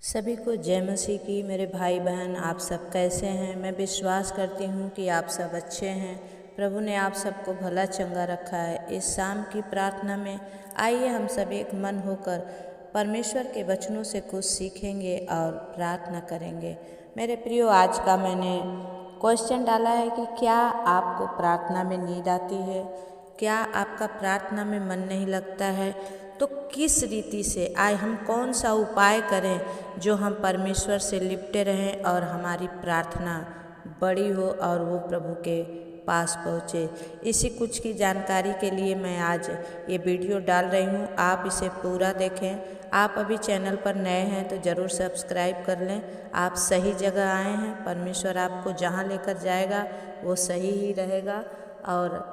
सभी को जय मसीह की। मेरे भाई बहन आप सब कैसे हैं? मैं विश्वास करती हूँ कि आप सब अच्छे हैं। प्रभु ने आप सबको भला चंगा रखा है। इस शाम की प्रार्थना में आइए हम सब एक मन होकर परमेश्वर के वचनों से कुछ सीखेंगे और प्रार्थना करेंगे। मेरे प्रियो, आज का मैंने क्वेश्चन डाला है कि क्या आपको प्रार्थना में नींद आती है? क्या आपका प्रार्थना में मन नहीं लगता है? तो किस रीति से आए हम कौन सा उपाय करें जो हम परमेश्वर से लिपटे रहें और हमारी प्रार्थना बड़ी हो और वो प्रभु के पास पहुँचे। इसी कुछ की जानकारी के लिए मैं आज ये वीडियो डाल रही हूँ। आप इसे पूरा देखें। आप अभी चैनल पर नए हैं तो ज़रूर सब्सक्राइब कर लें। आप सही जगह आए हैं। परमेश्वर आपको जहाँ लेकर जाएगा वो सही ही रहेगा। और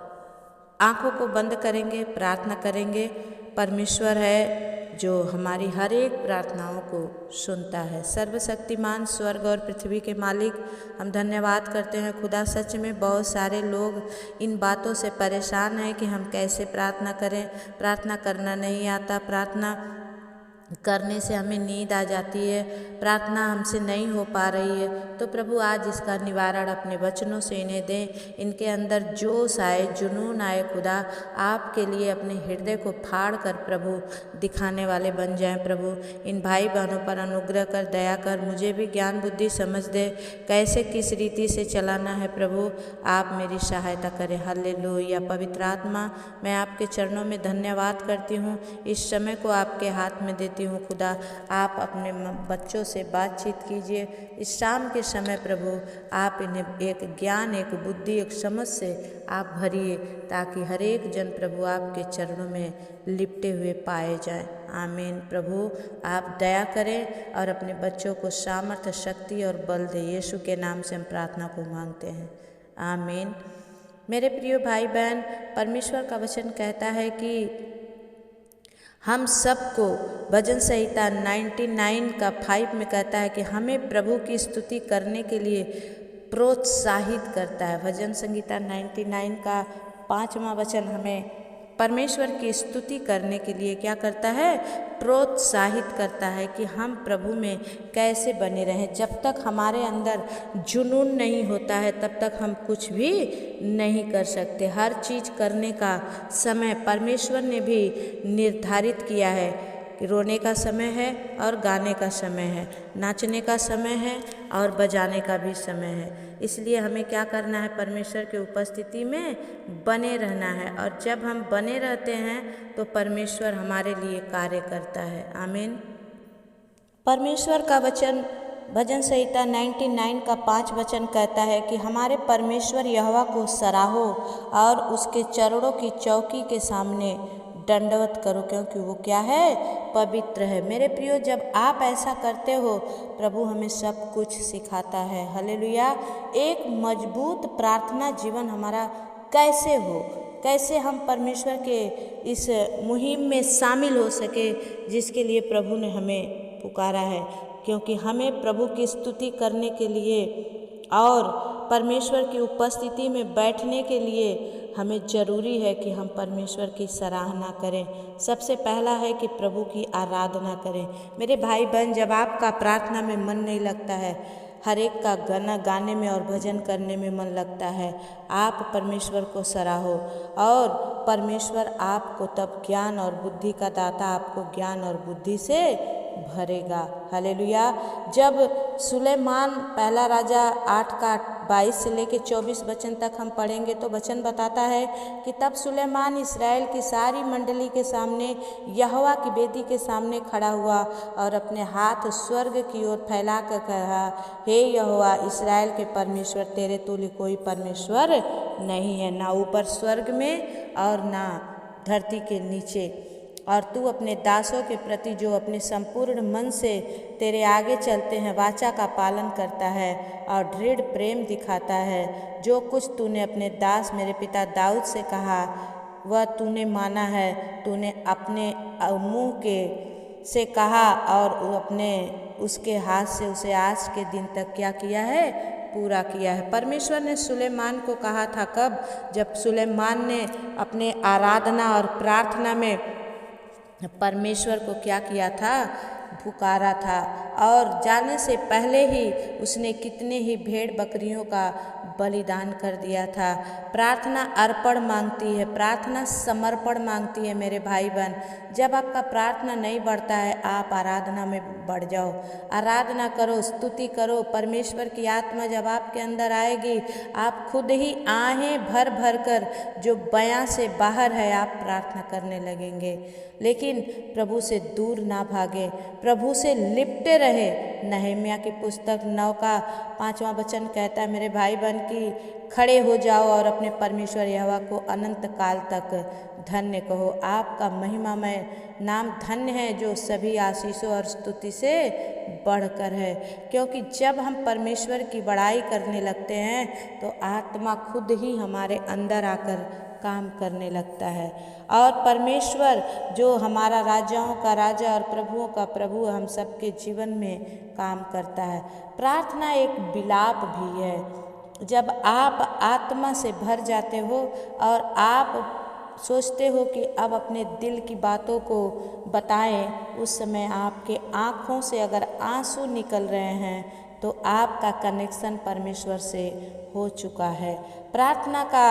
आँखों को बंद करेंगे, प्रार्थना करेंगे। परमेश्वर है जो हमारी हर एक प्रार्थनाओं को सुनता है। सर्वशक्तिमान स्वर्ग और पृथ्वी के मालिक, हम धन्यवाद करते हैं खुदा। सच में बहुत सारे लोग इन बातों से परेशान हैं कि हम कैसे प्रार्थना करें, प्रार्थना करना नहीं आता, प्रार्थना करने से हमें नींद आ जाती है, प्रार्थना हमसे नहीं हो पा रही है। तो प्रभु आज इसका निवारण अपने वचनों से इन्हें दें। इनके अंदर जोश आए, जुनून आए खुदा, आपके लिए अपने हृदय को फाड़ कर प्रभु दिखाने वाले बन जाएं। प्रभु इन भाई बहनों पर अनुग्रह कर, दया कर, मुझे भी ज्ञान बुद्धि समझ दे कैसे किस रीति से चलाना है। प्रभु आप मेरी सहायता करें। हालेलुया। पवित्र आत्मा, मैं आपके चरणों में धन्यवाद करती हूँ। इस समय को आपके हाथ में देती हूँ खुदा। आप अपने बच्चों से बातचीत कीजिए इस शाम के समय। प्रभु आप इन्हें एक ज्ञान, एक बुद्धि, एक समझ से आप भरिए ताकि हर एक जन प्रभु आपके चरणों में लिपटे हुए पाए जाएं। आमीन। प्रभु आप दया करें और अपने बच्चों को सामर्थ्य, शक्ति और बल दे। यीशु के नाम से हम प्रार्थना को मांगते हैं। आमीन। मेरे प्रिय भाई बहन, परमेश्वर का वचन कहता है कि हम सबको भजन संहिता 99:5 में कहता है कि हमें प्रभु की स्तुति करने के लिए प्रोत्साहित करता है। भजन संहिता 99 का 5वां वचन हमें परमेश्वर की स्तुति करने के लिए क्या करता है? प्रोत्साहित करता है कि हम प्रभु में कैसे बने रहें। जब तक हमारे अंदर जुनून नहीं होता है तब तक हम कुछ भी नहीं कर सकते। हर चीज़ करने का समय परमेश्वर ने भी निर्धारित किया है कि रोने का समय है और गाने का समय है, नाचने का समय है और बजाने का भी समय है। इसलिए हमें क्या करना है? परमेश्वर की उपस्थिति में बने रहना है। और जब हम बने रहते हैं तो परमेश्वर हमारे लिए कार्य करता है। आमीन। परमेश्वर का वचन भजन संहिता 99 का 5 वचन कहता है कि हमारे परमेश्वर यहोवा को सराहो और उसके चरणों की चौकी के सामने दंडवत करो, क्योंकि वो क्या है? पवित्र है। मेरे प्रियो, जब आप ऐसा करते हो प्रभु हमें सब कुछ सिखाता है। हालेलुया। एक मजबूत प्रार्थना जीवन हमारा कैसे हो, कैसे हम परमेश्वर के इस मुहिम में शामिल हो सके जिसके लिए प्रभु ने हमें पुकारा है। क्योंकि हमें प्रभु की स्तुति करने के लिए और परमेश्वर की उपस्थिति में बैठने के लिए हमें ज़रूरी है कि हम परमेश्वर की सराहना करें। सबसे पहला है कि प्रभु की आराधना करें। मेरे भाई बहन, जब आपका प्रार्थना में मन नहीं लगता है, हर एक का गाना गाने में और भजन करने में मन लगता है, आप परमेश्वर को सराहो और परमेश्वर आपको तब ज्ञान और बुद्धि का दाता आपको ज्ञान और बुद्धि से भरेगा। हालेलुया। जब सुलेमान, पहला राजा 8 का 22 से लेकर 24 वचन तक हम पढ़ेंगे तो वचन बताता है कि तब सुलेमान इस्राएल की सारी मंडली के सामने यहोवा की वेदी के सामने खड़ा हुआ और अपने हाथ स्वर्ग की ओर फैला कर कहा, हे यहोवा इस्राएल के परमेश्वर, तेरे तुल्य कोई परमेश्वर नहीं है, ना ऊपर स्वर्ग में और ना धरती के नीचे। और तू अपने दासों के प्रति जो अपने संपूर्ण मन से तेरे आगे चलते हैं वाचा का पालन करता है और दृढ़ प्रेम दिखाता है। जो कुछ तूने अपने दास मेरे पिता दाऊद से कहा वह तूने माना है। तूने अपने मुँह के से कहा और अपने उसके हाथ से उसे आज के दिन तक क्या किया है? पूरा किया है। परमेश्वर ने सुलेमान को कहा था कब? जब सुलेमान ने अपने आराधना और प्रार्थना में परमेश्वर को क्या किया था? पुकारा था। और जाने से पहले ही उसने कितने ही भेड़ बकरियों का बलिदान कर दिया था। प्रार्थना अर्पण मांगती है, प्रार्थना समर्पण मांगती है मेरे भाई बहन। जब आपका प्रार्थना नहीं बढ़ता है, आप आराधना में बढ़ जाओ, आराधना करो, स्तुति करो। परमेश्वर की आत्मा जब आपके अंदर आएगी, आप खुद ही आहें भर भर कर जो बयां से बाहर है आप प्रार्थना करने लगेंगे। लेकिन प्रभु से दूर ना भागे, प्रभु से लिपटे रहे। नहम्याह की पुस्तक 9 का 5वां वचन कहता है मेरे भाई बहन की खड़े हो जाओ और अपने परमेश्वर यहोवा को अनंत काल तक धन्य कहो। आपका महिमामय नाम धन्य है जो सभी आशीषों और स्तुति से बढ़कर है। क्योंकि जब हम परमेश्वर की बड़ाई करने लगते हैं तो आत्मा खुद ही हमारे अंदर आकर काम करने लगता है। और परमेश्वर जो हमारा राजाओं का राजा और प्रभुओं का प्रभु हम सबके जीवन में काम करता है। प्रार्थना एक विलाप भी है। जब आप आत्मा से भर जाते हो और आप सोचते हो कि अब अपने दिल की बातों को बताएं, उस समय आपके आँखों से अगर आंसू निकल रहे हैं तो आपका कनेक्शन परमेश्वर से हो चुका है। प्रार्थना का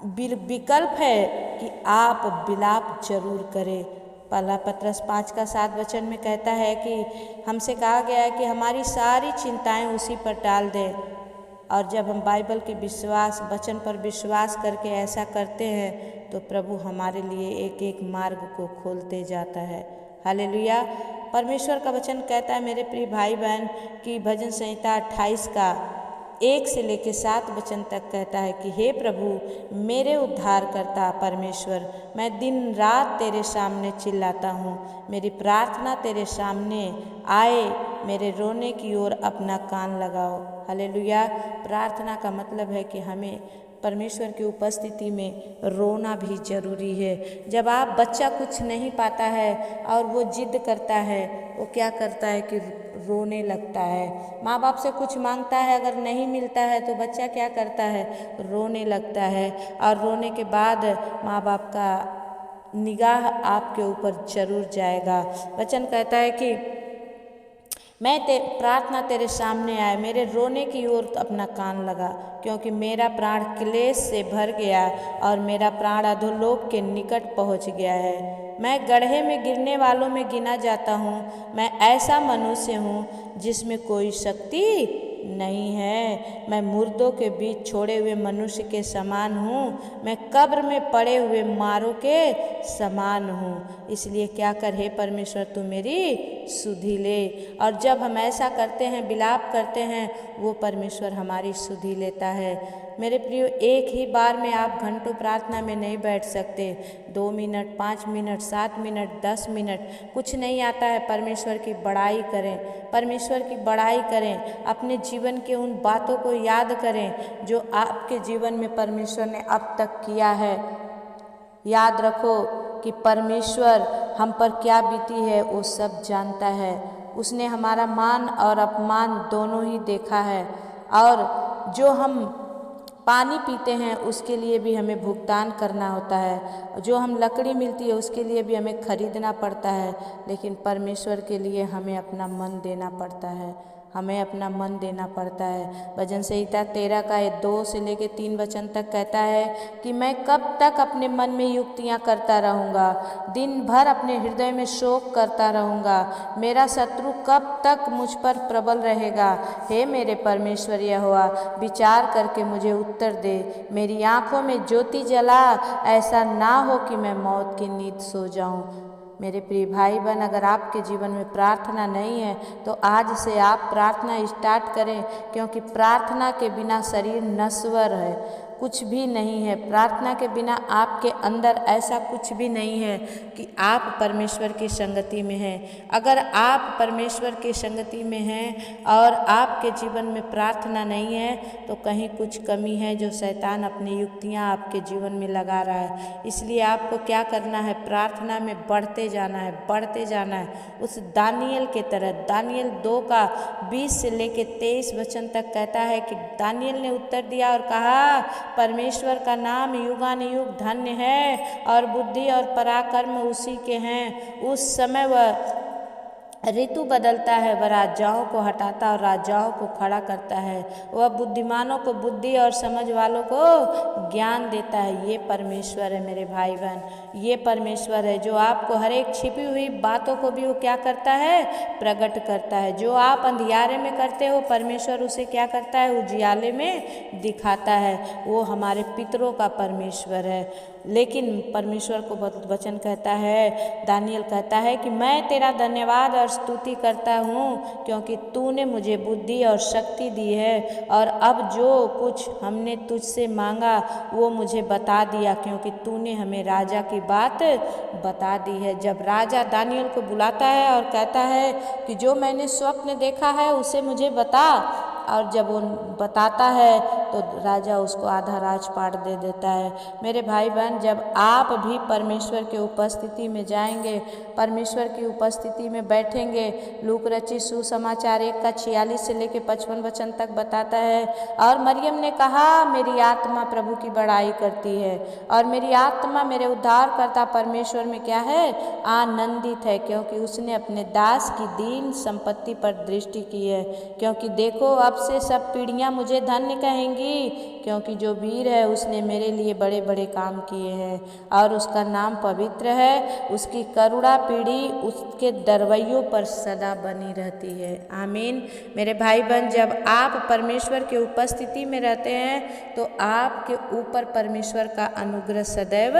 विकल्प है कि आप विलाप जरूर करें। पहला पत्रस 5 का 7 वचन में कहता है कि हमसे कहा गया है कि हमारी सारी चिंताएं उसी पर टाल दें। और जब हम बाइबल के वचन पर विश्वास करके ऐसा करते हैं तो प्रभु हमारे लिए एक एक मार्ग को खोलते जाता है। हालेलुया। परमेश्वर का वचन कहता है मेरे प्रिय भाई बहन कि भजन संहिता 28 का 1 से लेकर 7 वचन तक कहता है कि हे प्रभु मेरे उद्धारकर्ता परमेश्वर, मैं दिन रात तेरे सामने चिल्लाता हूँ। मेरी प्रार्थना तेरे सामने आए, मेरे रोने की ओर अपना कान लगाओ। हालेलुया। प्रार्थना का मतलब है कि हमें परमेश्वर की उपस्थिति में रोना भी जरूरी है। जब आप बच्चा कुछ नहीं पाता है और वो जिद करता है, वो क्या करता है कि रोने लगता है। माँ बाप से कुछ मांगता है, अगर नहीं मिलता है तो बच्चा क्या करता है, रोने लगता है। और रोने के बाद माँ बाप का निगाह आपके ऊपर जरूर जाएगा। वचन कहता है कि मैं प्रार्थना तेरे सामने आए, मेरे रोने की ओर अपना कान लगा, क्योंकि मेरा प्राण क्लेश से भर गया और मेरा प्राण अधोलोक के निकट पहुंच गया है। मैं गड्ढे में गिरने वालों में गिना जाता हूँ। मैं ऐसा मनुष्य हूँ जिसमें कोई शक्ति नहीं है। मैं मुर्दों के बीच छोड़े हुए मनुष्य के समान हूँ। मैं कब्र में पड़े हुए मारों के समान हूँ। इसलिए क्या कर हे परमेश्वर तू मेरी सुधि ले। और जब हम ऐसा करते हैं, विलाप करते हैं, वो परमेश्वर हमारी सुधि लेता है। मेरे प्रियो, एक ही बार में आप घंटों प्रार्थना में नहीं बैठ सकते। 2 मिनट, 5 मिनट, 7 मिनट, 10 मिनट कुछ नहीं आता है। परमेश्वर की बड़ाई करें, परमेश्वर की बड़ाई करें। अपने जीवन के उन बातों को याद करें जो आपके जीवन में परमेश्वर ने अब तक किया है। याद रखो कि परमेश्वर हम पर क्या बीती है वो सब जानता है। उसने हमारा मान और अपमान दोनों ही देखा है। और जो हम पानी पीते हैं उसके लिए भी हमें भुगतान करना होता है। जो हम लकड़ी मिलती है उसके लिए भी हमें खरीदना पड़ता है। लेकिन परमेश्वर के लिए हमें अपना मन देना पड़ता है, हमें अपना मन देना पड़ता है। भजन संहिता 13 का 2 से लेकर 3 वचन तक कहता है कि मैं कब तक अपने मन में युक्तियाँ करता रहूँगा, दिन भर अपने हृदय में शोक करता रहूँगा। मेरा शत्रु कब तक मुझ पर प्रबल रहेगा। हे मेरे परमेश्वर यहोवा, विचार करके मुझे उत्तर दे। मेरी आँखों में ज्योति जला, ऐसा ना हो कि मैं मौत की नींद सो जाऊँ। मेरे प्रिय भाई बहन, अगर आपके जीवन में प्रार्थना नहीं है तो आज से आप प्रार्थना स्टार्ट करें, क्योंकि प्रार्थना के बिना शरीर नश्वर है, कुछ भी नहीं है। प्रार्थना के बिना आपके अंदर ऐसा कुछ भी नहीं है कि आप परमेश्वर की संगति में हैं। अगर आप परमेश्वर की संगति में हैं और आपके जीवन में प्रार्थना नहीं है तो कहीं कुछ कमी है जो शैतान अपनी युक्तियां आपके जीवन में लगा रहा है। इसलिए आपको क्या करना है, प्रार्थना में बढ़ते जाना है, बढ़ते जाना है। उस दानियल के तरह, दानियल 2 का 20 से लेकर 23 वचन तक कहता है कि दानियल ने उत्तर दिया और कहा, परमेश्वर का नाम युगानुयुग धन्य है और बुद्धि और पराक्रम उसी के हैं। उस समय वह ऋतु बदलता है, वह राजाओं को हटाता और राजाओं को खड़ा करता है। वह बुद्धिमानों को बुद्धि और समझ वालों को ज्ञान देता है। ये परमेश्वर है मेरे भाई बहन, ये परमेश्वर है जो आपको हर एक छिपी हुई बातों को भी वो क्या करता है, प्रकट करता है। जो आप अंधियारे में करते हो, परमेश्वर उसे क्या करता है, उजियाले में दिखाता है। वो हमारे पितरों का परमेश्वर है। लेकिन परमेश्वर को वचन कहता है, दानियल कहता है कि मैं तेरा धन्यवाद और स्तुति करता हूँ क्योंकि तूने मुझे बुद्धि और शक्ति दी है, और अब जो कुछ हमने तुझसे मांगा वो मुझे बता दिया, क्योंकि तूने हमें राजा की बात बता दी है। जब राजा दानियल को बुलाता है और कहता है कि जो मैंने स्वप्न देखा है उसे मुझे बता, और जब वो बताता है तो राजा उसको आधा राजपाट दे देता है। मेरे भाई बहन, जब आप भी परमेश्वर के उपस्थिति में जाएंगे, परमेश्वर की उपस्थिति में बैठेंगे, लूक रचित सुसमाचार 1 का 46 से लेकर 55 वचन तक बताता है, और मरियम ने कहा मेरी आत्मा प्रभु की बड़ाई करती है और मेरी आत्मा मेरे उद्धारकर्ता परमेश्वर में क्या है, आनंदित है, क्योंकि उसने अपने दास की दीन संपत्ति पर दृष्टि की है। क्योंकि देखो अब से सब पीढ़ियाँ मुझे धन्य कहेंगी, क्योंकि जो वीर है उसने मेरे लिए बड़े बड़े काम किए हैं और उसका नाम पवित्र है। उसकी करुणा पीढ़ी उसके दरवैयों पर सदा बनी रहती है। आमीन। मेरे भाई बहन, जब आप परमेश्वर के उपस्थिति में रहते हैं तो आपके ऊपर परमेश्वर का अनुग्रह सदैव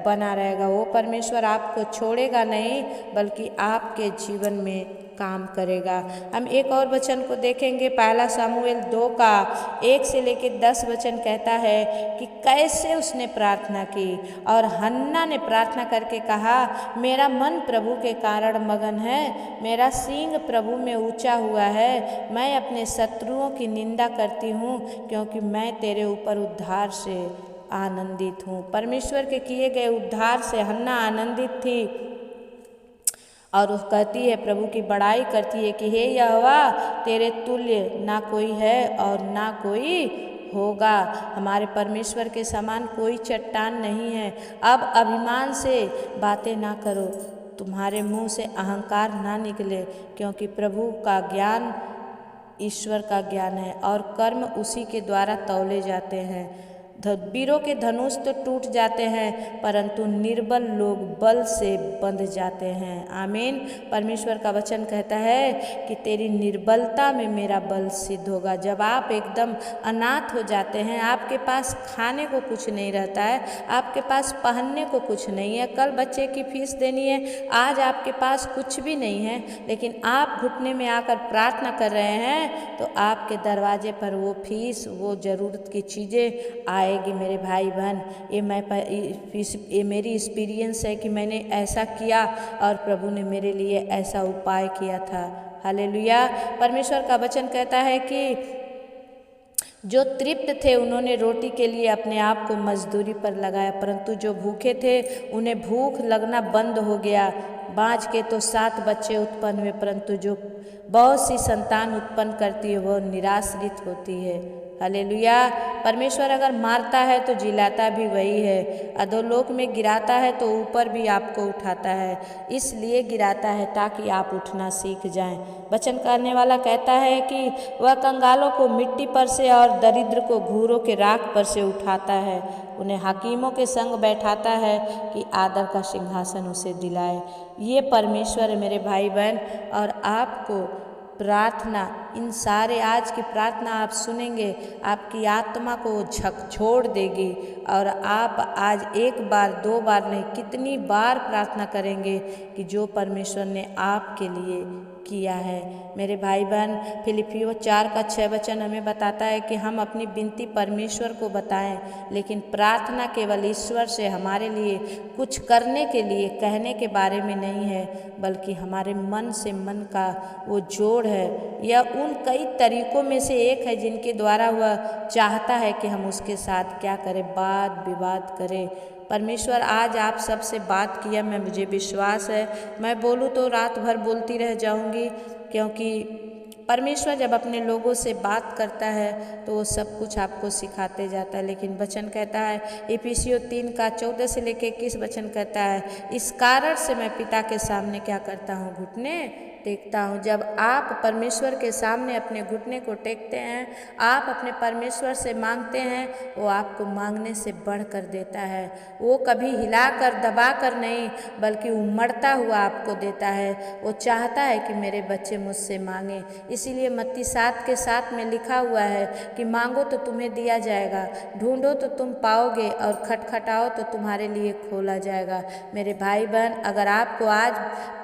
बना रहेगा। वो परमेश्वर आपको छोड़ेगा नहीं, बल्कि आपके जीवन में काम करेगा। हम एक और वचन को देखेंगे, पहला सामुएल 2 का 1 से लेकर 10 वचन कहता है कि कैसे उसने प्रार्थना की, और हन्ना ने प्रार्थना करके कहा मेरा मन प्रभु के कारण मगन है, मेरा सींग प्रभु में ऊंचा हुआ है, मैं अपने शत्रुओं की निंदा करती हूँ क्योंकि मैं तेरे ऊपर उद्धार से आनंदित हूँ। परमेश्वर के किए गए उद्धार से हन्ना आनंदित थी और वो कहती है, प्रभु की बड़ाई करती है कि हे यहोवा तेरे तुल्य ना कोई है और ना कोई होगा। हमारे परमेश्वर के समान कोई चट्टान नहीं है। अब अभिमान से बातें ना करो, तुम्हारे मुंह से अहंकार ना निकले, क्योंकि प्रभु का ज्ञान ईश्वर का ज्ञान है और कर्म उसी के द्वारा तौले जाते हैं। वीरों के धनुष तो टूट जाते हैं, परंतु निर्बल लोग बल से बंध जाते हैं। आमीन। परमेश्वर का वचन कहता है कि तेरी निर्बलता में मेरा बल सिद्ध होगा। जब आप एकदम अनाथ हो जाते हैं, आपके पास खाने को कुछ नहीं रहता है, आपके पास पहनने को कुछ नहीं है, कल बच्चे की फीस देनी है, आज आपके पास कुछ भी नहीं है, लेकिन आप घुटने में आकर प्रार्थना कर रहे हैं, तो आपके दरवाजे पर वो फीस, वो ज़रूरत की चीज़ें आएगी। मेरे भाई बहन, ये मेरी एक्सपीरियंस है कि मैंने ऐसा किया और प्रभु ने मेरे लिए ऐसा उपाय किया था। हालेलुया। परमेश्वर का वचन कहता है कि जो तृप्त थे उन्होंने रोटी के लिए अपने आप को मजदूरी पर लगाया, परंतु जो भूखे थे उन्हें भूख लगना बंद हो गया। बाँझ के तो 7 बच्चे उत्पन्न हुए, परंतु जो बहुत सी संतान उत्पन्न करती है वह निराश्रित होती है। हालेलुया। परमेश्वर अगर मारता है तो जिलाता भी वही है, अधोलोक में गिराता है तो ऊपर भी आपको उठाता है। इसलिए गिराता है ताकि आप उठना सीख जाएं। वचन करने वाला कहता है कि वह कंगालों को मिट्टी पर से और दरिद्र को घूरों के राख पर से उठाता है, उन्हें हकीमों के संग बैठाता है कि आदर का सिंहासन उसे दिलाए। ये परमेश्वर है मेरे भाई बहन। और आपको प्रार्थना, इन सारे आज की प्रार्थना आप सुनेंगे, आपकी आत्मा को झकझोर देगी और आप आज 1 बार 2 बार नहीं, कितनी बार प्रार्थना करेंगे कि जो परमेश्वर ने आपके लिए किया है। मेरे भाई बहन, फिलिपियों 4 का 6 वचन हमें बताता है कि हम अपनी विनती परमेश्वर को बताएं, लेकिन प्रार्थना केवल ईश्वर से हमारे लिए कुछ करने के लिए कहने के बारे में नहीं है, बल्कि हमारे मन से मन का वो जोड़ है। यह उन कई तरीकों में से एक है जिनके द्वारा वह चाहता है कि हम उसके साथ क्या करें, वाद विवाद करें। परमेश्वर आज आप सबसे बात किया, मैं मुझे विश्वास है मैं बोलूँ तो रात भर बोलती रह जाऊँगी, क्योंकि परमेश्वर जब अपने लोगों से बात करता है तो वो सब कुछ आपको सिखाते जाता है। लेकिन वचन कहता है, इफिसियों 3 का 14 से लेकर 21 वचन कहता है, इस कारण से मैं पिता के सामने क्या करता हूँ, घुटने देखता हूँ। जब आप परमेश्वर के सामने अपने घुटने को टेकते हैं, आप अपने परमेश्वर से मांगते हैं, वो आपको मांगने से बढ़कर देता है। वो कभी हिलाकर दबाकर नहीं, बल्कि उमड़ता हुआ आपको देता है। वो चाहता है कि मेरे बच्चे मुझसे मांगे। इसीलिए मत्ती 7:7 में लिखा हुआ है कि मांगो तो तुम्हें दिया जाएगा, ढूंढो तो तुम पाओगे, और खटखटाओ तो तुम्हारे लिए खोला जाएगा। मेरे भाई बहन, अगर आपको आज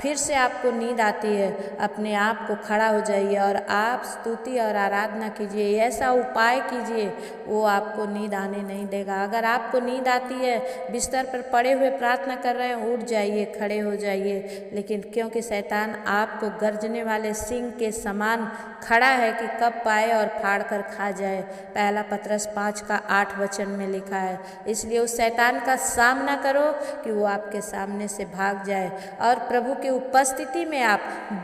फिर से आपको नींद आती है, अपने आप को खड़ा हो जाइए और आप स्तुति और आराधना कीजिए। ऐसा उपाय कीजिए, वो आपको नींद आने नहीं देगा। अगर आपको नींद आती है, बिस्तर पर पड़े हुए प्रार्थना कर रहे हैं, उठ जाइए, खड़े हो जाइए। लेकिन क्योंकि शैतान आपको गर्जने वाले सिंह के समान खड़ा है कि कब पाए और फाड़ कर खा जाए। पहला पतरस 5:8 में लिखा है। इसलिए उस शैतान का सामना करो कि वो आपके सामने से भाग जाए, और प्रभु की उपस्थिति में आप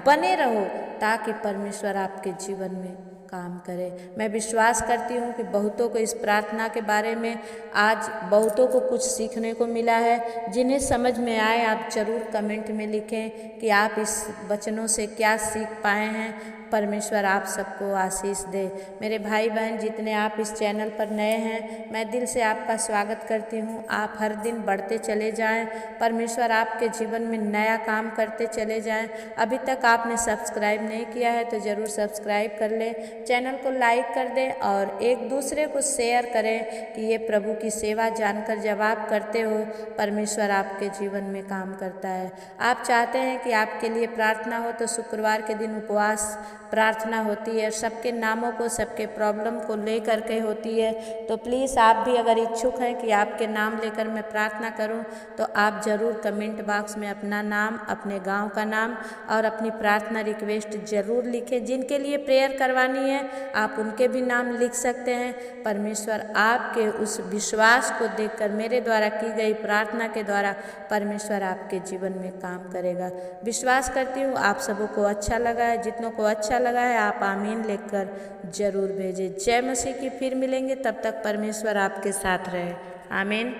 बने रहो, ताकि परमेश्वर आपके जीवन में काम करे। मैं विश्वास करती हूँ कि बहुतों को इस प्रार्थना के बारे में आज बहुतों को कुछ सीखने को मिला है। जिन्हें समझ में आए, आप ज़रूर कमेंट में लिखें कि आप इस वचनों से क्या सीख पाए हैं। परमेश्वर आप सबको आशीष दे। मेरे भाई बहन, जितने आप इस चैनल पर नए हैं, मैं दिल से आपका स्वागत करती हूँ। आप हर दिन बढ़ते चले जाएं, परमेश्वर आपके जीवन में नया काम करते चले जाएं। अभी तक आपने सब्सक्राइब नहीं किया है तो ज़रूर सब्सक्राइब कर लें, चैनल को लाइक कर दें और एक दूसरे को शेयर करें कि ये प्रभु की सेवा जानकर जब आप करते हो, परमेश्वर आपके जीवन में काम करता है। आप चाहते हैं कि आपके लिए प्रार्थना हो, तो शुक्रवार के दिन उपवास प्रार्थना होती है, सबके नामों को, सबके प्रॉब्लम को लेकर के होती है। तो प्लीज़ आप भी अगर इच्छुक हैं कि आपके नाम लेकर मैं प्रार्थना करूं, तो आप ज़रूर कमेंट बॉक्स में अपना नाम, अपने गांव का नाम और अपनी प्रार्थना रिक्वेस्ट ज़रूर लिखें। जिनके लिए प्रेयर करवानी है, आप उनके भी नाम लिख सकते हैं। परमेश्वर आपके उस विश्वास को देखकर, मेरे द्वारा की गई प्रार्थना के द्वारा, परमेश्वर आपके जीवन में काम करेगा। विश्वास करती हूँ आप सबों को अच्छा लगा है। जितनों को अच्छा लगा है, आप आमीन लिखकर जरूर भेजें। जय मसीह की। फिर मिलेंगे, तब तक परमेश्वर आपके साथ रहे। आमीन।